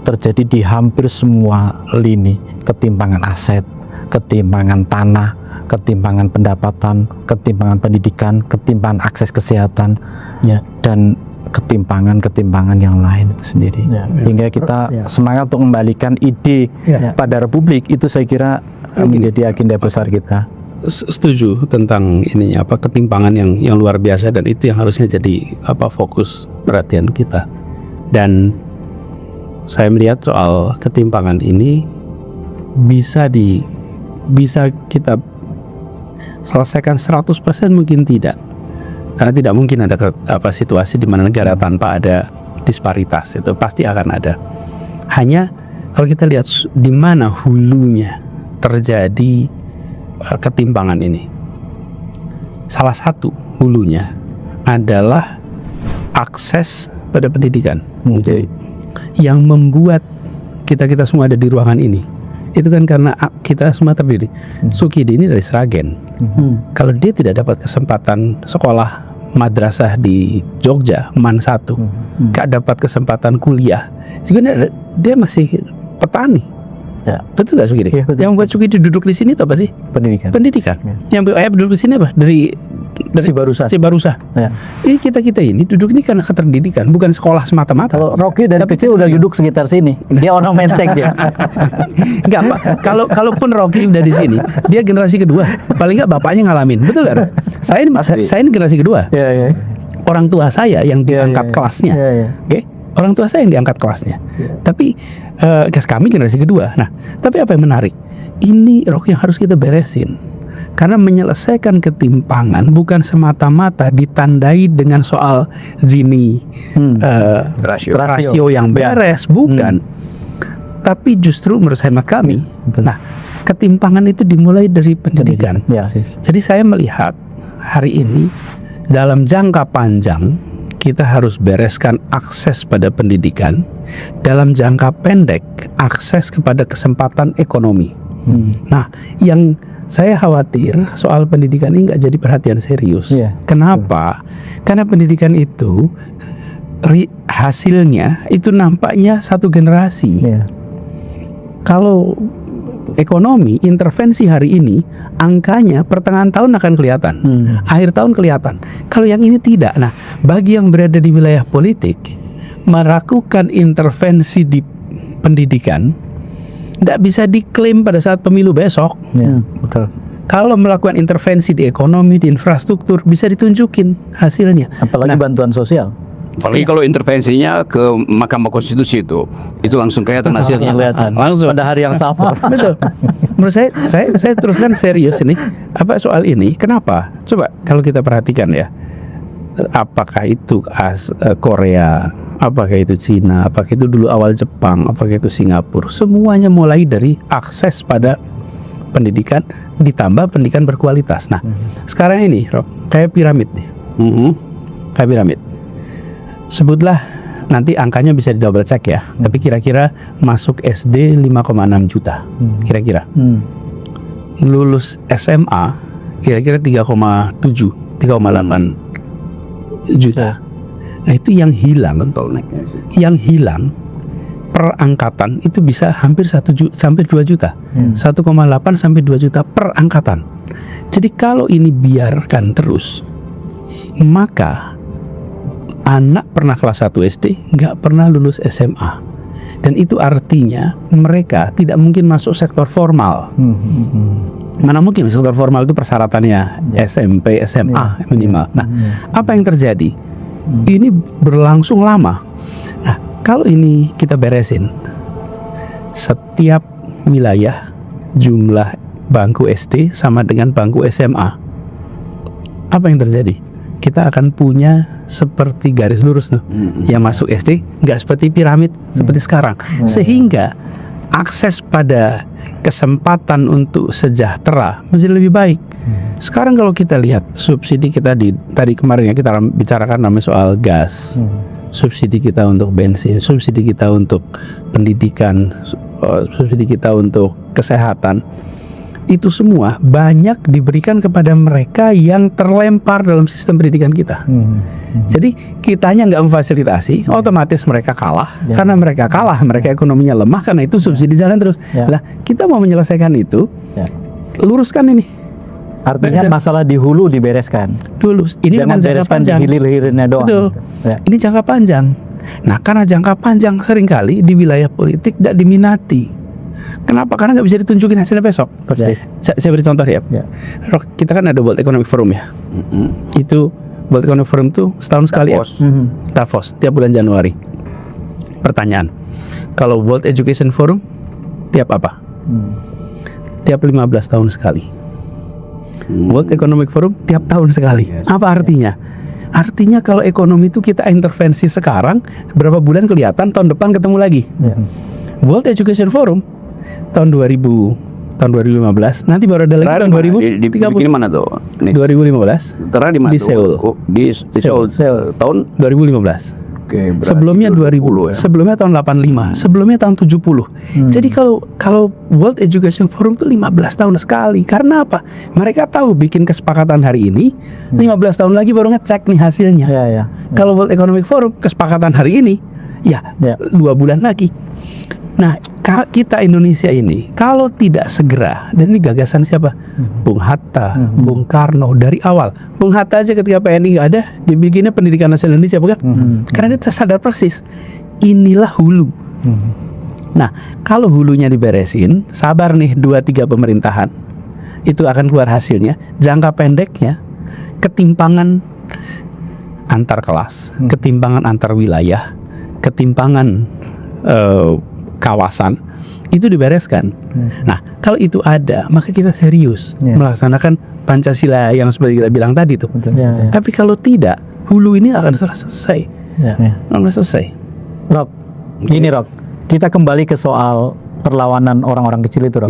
terjadi di hampir semua lini. Ketimpangan aset, ketimpangan tanah, ketimpangan pendapatan, ketimpangan pendidikan, ketimpangan akses kesehatan, dan ketimpangan yang lain itu sendiri. Hingga kita semangat untuk membalikan ide pada republik, itu saya kira menjadi agenda besar kita. Setuju tentang ini, ketimpangan yang luar biasa, dan itu yang harusnya jadi fokus perhatian kita. Dan saya melihat soal ketimpangan ini bisa kita selesaikan 100%, mungkin tidak. Karena tidak mungkin ada situasi di mana negara tanpa ada disparitas, itu pasti akan ada. Hanya kalau kita lihat di mana hulunya terjadi ketimpangan ini, salah satu hulunya adalah akses pada pendidikan. Yang membuat kita semua ada di ruangan ini, itu kan karena kita semua terdidik. Sukidi ini dari Sragen. Kalau dia tidak dapat kesempatan sekolah madrasah di Jogja, MAN 1, gak dapat kesempatan kuliah, sebenarnya dia masih petani. Betul gak Sukidi? Yang membuat Sukidi duduk di sini itu apa sih? Pendidikan. Yang ayah duduk di sini apa? Dari Cibarusa. Ini kita ini duduk ini karena keterdidikan, bukan sekolah semata-mata. Kalau Rocky dari kecil udah duduk sekitar sini, dia orang Menteng dia. Enggak, Pak. Kalaupun Rocky udah di sini, dia generasi kedua. Paling enggak bapaknya ngalamin, betul kan? Saya ini generasi kedua. Orang tua saya yang diangkat kelasnya. Oke? Orang tua saya yang diangkat kelasnya. Tapi kami generasi kedua. Nah, tapi apa yang menarik? Ini Rocky yang harus kita beresin. Karena menyelesaikan ketimpangan bukan semata-mata ditandai dengan soal Gini rasio yang beres, bukan. Tapi justru menurut hemat kami, nah, ketimpangan itu dimulai dari pendidikan. Jadi saya melihat hari ini dalam jangka panjang kita harus bereskan akses pada pendidikan, dalam jangka pendek akses kepada kesempatan ekonomi. Nah, yang saya khawatir soal pendidikan ini nggak jadi perhatian serius. Kenapa? Karena pendidikan itu hasilnya itu nampaknya satu generasi. Kalau ekonomi, intervensi hari ini angkanya pertengahan tahun akan kelihatan, akhir tahun kelihatan. Kalau yang ini tidak. Nah, bagi yang berada di wilayah politik, melakukan intervensi di pendidikan tidak bisa diklaim pada saat pemilu besok. Betul. Kalau melakukan intervensi di ekonomi, di infrastruktur, bisa ditunjukin hasilnya. Apalagi bantuan sosial. Apalagi kalau intervensinya ke Mahkamah Konstitusi itu langsung kelihatan hasilnya. Langsung pada hari yang sama. Betul. Menurut saya teruskan serius ini. Soal ini? Kenapa? Coba kalau kita perhatikan ya. Apakah itu Korea, apakah itu Cina, apakah itu dulu awal Jepang, apakah itu Singapura, semuanya mulai dari akses pada pendidikan ditambah pendidikan berkualitas. Nah, sekarang ini kayak piramid nih. Kayak piramid. Sebutlah nanti angkanya bisa di double check ya. Tapi kira-kira masuk SD 5,6 juta. Kira-kira. Lulus SMA kira-kira 3,7, 3,8 juta. Nah, itu yang hilang. Yang hilang per angkatan itu bisa hampir 1 juta sampai 2 juta. 1,8 sampai 2 juta per angkatan. Jadi kalau ini biarkan terus, maka anak pernah kelas 1 SD nggak pernah lulus SMA. Dan itu artinya mereka tidak mungkin masuk sektor formal. Mana mungkin sektor formal itu persyaratannya SMP, SMA minimal. Nah, apa yang terjadi? Ini berlangsung lama. Nah, kalau ini kita beresin, setiap wilayah jumlah bangku SD sama dengan bangku SMA. Apa yang terjadi? Kita akan punya seperti garis lurus tuh. Yang masuk SD nggak seperti piramid seperti sekarang. Sehingga akses pada kesempatan untuk sejahtera masih lebih baik. Sekarang kalau kita lihat subsidi kita tadi kemarin ya kita bicarakan namanya soal gas, subsidi kita untuk bensin, subsidi kita untuk pendidikan, subsidi kita untuk kesehatan, itu semua banyak diberikan kepada mereka yang terlempar dalam sistem pendidikan kita. Jadi kitanya nggak memfasilitasi, otomatis mereka kalah. Karena mereka kalah, mereka ekonominya lemah, karena itu subsidi jalan terus. Lah kita mau menyelesaikan itu, luruskan ini. Artinya masalah di hulu dibereskan. Dulu, ini jangan memang jangka bereskan panjang. di hilir-hilirnya doang. Betul. Ini jangka panjang. Nah, karena jangka panjang seringkali di wilayah politik tidak diminati. Kenapa? Karena nggak bisa ditunjukin hasilnya besok. Saya beri contoh ya. Kita kan ada World Economic Forum ya. Itu World Economic Forum itu setahun sekali ya. Davos, tiap bulan Januari. Pertanyaan, kalau World Education Forum tiap apa? Tiap 15 tahun sekali. World Economic Forum tiap tahun sekali. Apa artinya? Artinya kalau ekonomi itu kita intervensi sekarang, berapa bulan kelihatan, tahun depan ketemu lagi. World Education Forum tahun 2015, nanti baru ada lagi tahun 2030. Di mana tuh? 2015. Terakhir di mana? Di Seoul. Di Seoul. Tahun 2015. Oke, sebelumnya 2000 ya. Sebelumnya tahun 85, sebelumnya tahun 70. Jadi kalau World Education Forum itu 15 tahun sekali. Karena apa? Mereka tahu bikin kesepakatan hari ini, 15 tahun lagi baru ngecek nih hasilnya. Kalau World Economic Forum kesepakatan hari ini, 2 bulan lagi. Nah, kita Indonesia ini kalau tidak segera, dan ini gagasan siapa? Bung Hatta, Bung Karno dari awal. Bung Hatta aja ketika PNI nggak ada, dibikinnya Pendidikan Nasional Indonesia, bukan? Karena dia sadar persis, inilah hulu. Nah, kalau hulunya diberesin, sabar nih 2-3 pemerintahan, itu akan keluar hasilnya. Jangka pendeknya, ketimpangan antar kelas, ketimpangan antar wilayah, ketimpangan kawasan itu dibereskan. Nah, kalau itu ada, maka kita serius melaksanakan Pancasila yang seperti kita bilang tadi tuh. Tapi kalau tidak, hulu ini akan selesai. Akan selesai. Rok, gini Rok, kita kembali ke soal perlawanan orang-orang kecil itu, Rok.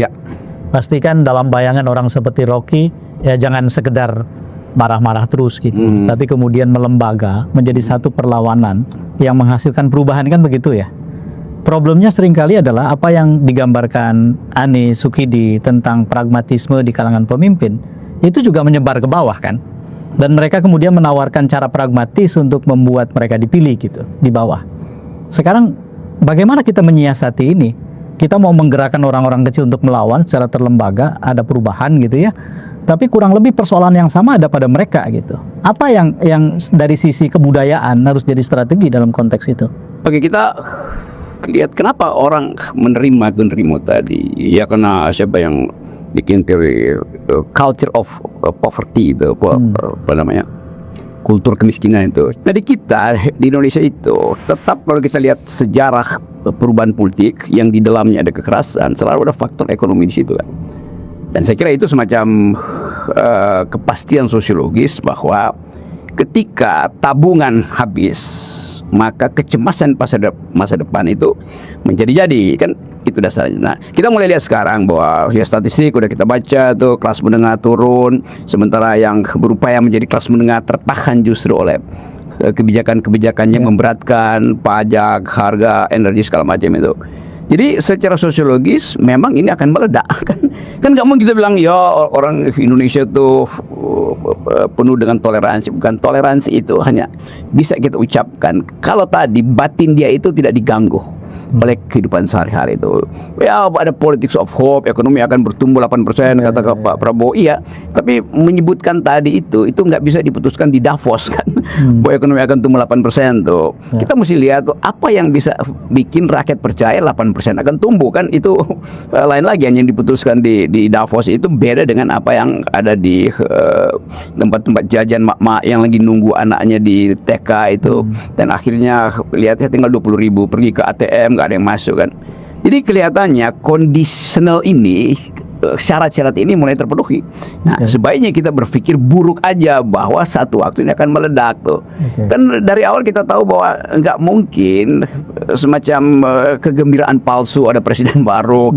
Pastikan dalam bayangan orang seperti Rocky, ya jangan sekedar marah-marah terus gitu, tapi kemudian melembaga menjadi satu perlawanan yang menghasilkan perubahan, kan begitu ya? Problemnya seringkali adalah apa yang digambarkan Ani Sukidi tentang pragmatisme di kalangan pemimpin, itu juga menyebar ke bawah kan? Dan mereka kemudian menawarkan cara pragmatis untuk membuat mereka dipilih gitu, di bawah. Sekarang bagaimana kita menyiasati ini? Kita mau menggerakkan orang-orang kecil untuk melawan secara terlembaga, ada perubahan gitu ya. Tapi kurang lebih persoalan yang sama ada pada mereka gitu. Apa yang dari sisi kebudayaan harus jadi strategi dalam konteks itu? Oke, kita lihat kenapa orang menerima tadi. Ya karena siapa yang bikin teori culture of poverty itu, apa namanya? Kultur kemiskinan itu. Jadi kita di Indonesia itu tetap kalau kita lihat sejarah perubahan politik yang di dalamnya ada kekerasan, selalu ada faktor ekonomi di situ kan. Dan saya kira itu semacam kepastian sosiologis bahwa ketika tabungan habis, maka kecemasan masa depan itu menjadi kan itu dasarnya. Nah, kita mulai lihat sekarang bahwa ya statistik udah kita baca tuh, kelas menengah turun, sementara yang berupaya menjadi kelas menengah tertahan justru oleh kebijakan-kebijakan yang memberatkan pajak, harga, energi segala macam itu. Jadi secara sosiologis memang ini akan meledak kan nggak mungkin kita bilang ya orang Indonesia tuh penuh dengan toleransi. Bukan, toleransi itu hanya bisa kita ucapkan kalau tadi batin dia itu tidak diganggu oleh kehidupan sehari-hari itu. Ya ada politics of hope, ekonomi akan bertumbuh 8% kata Pak Prabowo. Iya, tapi menyebutkan tadi itu nggak bisa diputuskan di Davos kan. Bahwa ekonomi akan tumbuh 8% tuh. Kita mesti lihat tuh apa yang bisa bikin rakyat percaya 8% akan tumbuh kan, itu lain lagi. Yang diputuskan di Davos itu beda dengan apa yang ada di tempat-tempat jajan mak-mak yang lagi nunggu anaknya di TK itu. Dan akhirnya lihatnya tinggal 20.000 pergi ke ATM nggak ada yang masuk kan. Jadi kelihatannya conditional ini, syarat-syarat ini mulai terpenuhi. Nah, sebaiknya kita berpikir buruk aja bahwa satu waktu ini akan meledak tuh. Kan dari awal kita tahu bahwa nggak mungkin semacam kegembiraan palsu ada presiden baru,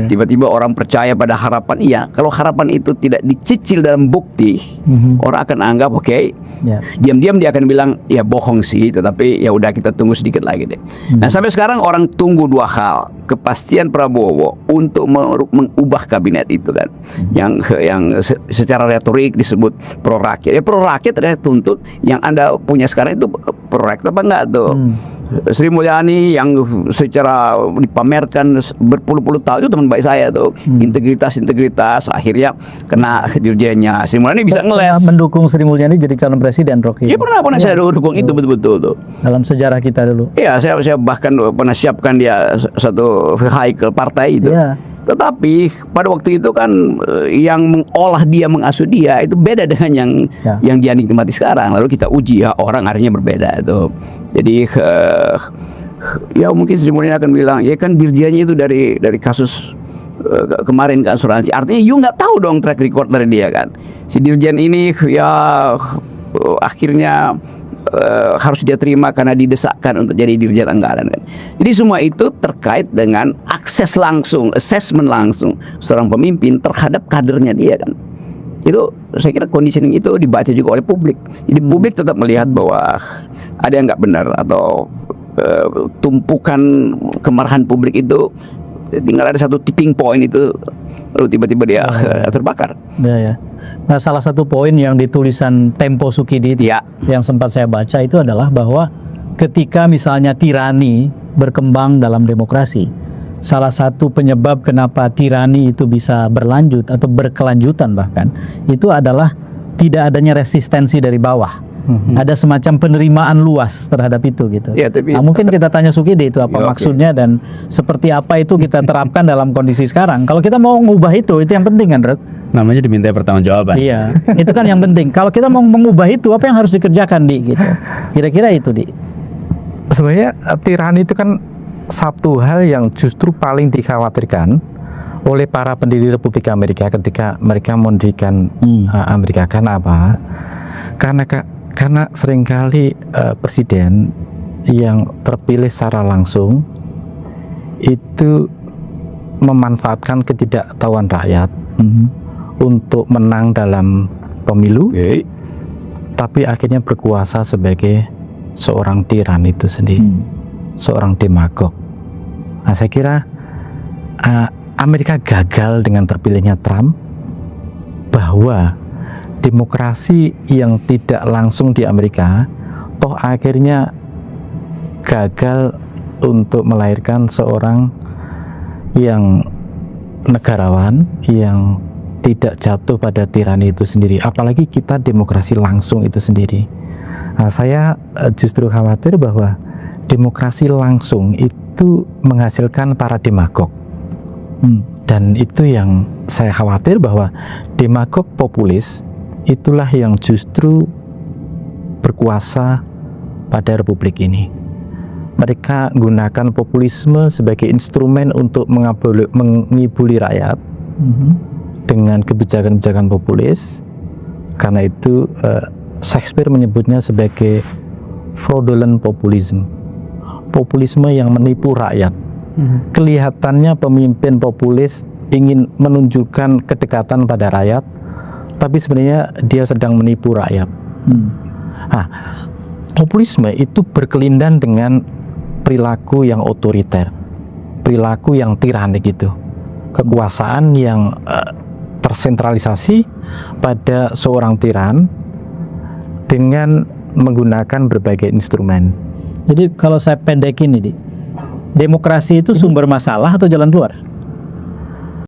tiba-tiba orang percaya pada harapan. Iya, kalau harapan itu tidak dicicil dalam bukti, orang akan anggap diam-diam dia akan bilang ya bohong sih, tetapi ya udah kita tunggu sedikit lagi deh. Nah, sampai sekarang orang tunggu dua hal, kepastian Prabowo untuk mengubah kabinet itu kan, yang secara retorik disebut pro rakyat. Ya pro rakyat adalah tuntut yang Anda punya sekarang itu pro rakyat apa enggak tuh? Sri Mulyani yang secara dipamerkan berpuluh-puluh tahun itu teman baik saya tuh, integritas, akhirnya kena dirjennya. Sri Mulyani bisa ngeles. Mendukung Sri Mulyani jadi calon presiden, Rocky. Ya pernah saya dukung itu betul-betul tuh. Dalam sejarah kita dulu. Iya, saya bahkan pernah siapkan dia satu vehicle partai itu. Tetapi pada waktu itu kan yang mengolah dia, mengasuh dia itu beda dengan yang dia nikmati sekarang. Lalu kita uji ya orang akhirnya berbeda itu. Jadi ya mungkin Sri Mulyani akan bilang ya kan dirjennya itu dari kasus kemarin ke asuransi. Artinya you nggak tahu dong track record dari dia kan. Si dirjen ini ya akhirnya harus dia terima karena didesakkan untuk jadi dirjen anggaran kan. Jadi semua itu terkait dengan akses langsung, assessment langsung seorang pemimpin terhadap kadernya dia kan. Itu saya kira conditioning itu dibaca juga oleh publik. Jadi publik tetap melihat bahwa ada yang nggak benar atau tumpukan kemarahan publik itu tinggal ada satu tipping point itu lalu tiba-tiba dia terbakar. Nah, salah satu poin yang di tulisan Tempo Sukidi yang sempat saya baca itu adalah bahwa ketika misalnya tirani berkembang dalam demokrasi, salah satu penyebab kenapa tirani itu bisa berlanjut atau berkelanjutan bahkan itu adalah tidak adanya resistensi dari bawah. Ada semacam penerimaan luas terhadap itu gitu. Nah, mungkin kita tanya Sukidi itu apa maksudnya dan seperti apa itu kita terapkan dalam kondisi sekarang. Kalau kita mau mengubah itu yang penting kan, Rek? Namanya diminta pertanggungjawaban. Iya, itu kan yang penting. Kalau kita mau mengubah itu apa yang harus dikerjakan, Di gitu. Kira-kira itu, Di. Sebenarnya tirani itu kan satu hal yang justru paling dikhawatirkan oleh para pendiri Republik Amerika ketika mereka mendirikan Amerika. Karena apa? Karena seringkali presiden yang terpilih secara langsung itu memanfaatkan ketidaktahuan rakyat untuk menang dalam pemilu, tapi akhirnya berkuasa sebagai seorang tiran itu sendiri, seorang demagog. Nah, saya kira Amerika gagal dengan terpilihnya Trump, bahwa demokrasi yang tidak langsung di Amerika toh akhirnya gagal untuk melahirkan seorang yang negarawan yang tidak jatuh pada tirani itu sendiri, apalagi kita demokrasi langsung itu sendiri. Nah, saya justru khawatir bahwa demokrasi langsung itu menghasilkan para demagog. Dan itu yang saya khawatir, bahwa demagog populis itulah yang justru berkuasa pada republik ini. Mereka menggunakan populisme sebagai instrumen untuk mengibuli rakyat dengan kebijakan-kebijakan populis. Karena itu Shakespeare menyebutnya sebagai fraudulent populisme. Populisme yang menipu rakyat. Kelihatannya pemimpin populis ingin menunjukkan kedekatan pada rakyat, tapi sebenarnya dia sedang menipu rakyat. Nah, populisme itu berkelindan dengan perilaku yang otoriter, perilaku yang tiranik gitu, kekuasaan yang tersentralisasi pada seorang tiran dengan menggunakan berbagai instrumen. Jadi kalau saya pendekin ini, demokrasi itu sumber masalah atau jalan keluar?